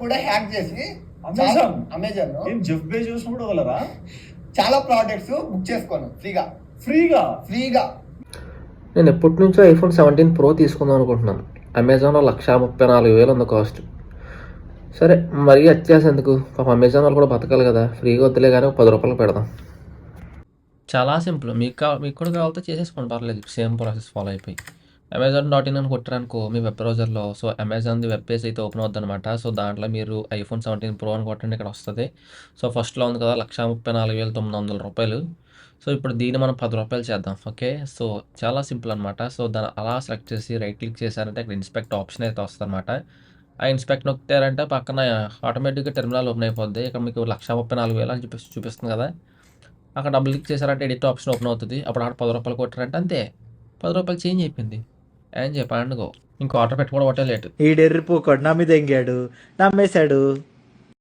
కూడా హ్యాక్ చేసి Amazon Jeff Bezos కూడా వదలరా చాలా ప్రోడక్ట్స్ బుక్ చేసుకోను ఫ్రీగా. నేను ఎప్పటి నుంచో ఐఫోన్ 17 Pro తీసుకుందాం అనుకుంటున్నాను. అమెజాన్లో 1,34,000 ఉంది కాస్ట్. సరే మరీ అత్యాస ఎందుకు, పాప అమెజాన్ వాళ్ళు కూడా బతకాలి కదా, ఫ్రీగా వద్దులే కానీ ₹10 పెడదాం. చాలా సింపుల్, మీకు కూడా కావాలంటే చేసేసుకోండి, పర్లేదు. సేమ్ ప్రాసెస్ ఫాలో అయిపోయి Amazon.in అని కొట్టారనుకో మీ వెబ్ బ్రౌజర్లో, సో అమెజాన్ది వెబ్ పేజ్ అయితే ఓపెన్ అవుతుంది అనమాట. సో దాంట్లో మీరు ఐఫోన్ 17 Pro అని కొట్టండి, ఇక్కడ వస్తుంది. సో ఫస్ట్లో ఉంది కదా ₹1,34,900. సో ఇప్పుడు దీన్ని మనం ₹10 చేద్దాం. ఓకే, సో చాలా సింపుల్ అనమాట. సో దాన్ని అలా సెలెక్ట్ చేసి రైట్ క్లిక్ చేశారంటే ఇక్కడ ఇన్స్పెక్ట్ ఆప్షన్ అయితే వస్తుంది అనమాట. ఆ ఇన్స్పెక్ట్ నొక్కారంటే పక్కన ఆటోమేటిక్గా టెర్మినల్ ఓపెన్ అయిపోద్ది. ఇక్కడ మీకు 1,34,000 అని చూపిస్తుంది కదా, అక్కడ డబుల్ క్లిక్ చేశారంటే ఎడిట్ ఆప్షన్ ఓపెన్ అవుతుంది. అప్పుడు అక్కడ ₹10 కొట్టారంటే అంతే, ₹10 చేంజ్ అయిపోయింది. ఏం చెప్పండుగో, ఇంకో ఆర్డర్ పెట్టుకోవడం ఒకటే లేటు. ఈడెర్రిపోకడు నా మీద ఎంగాడు, నమ్మేశాడు.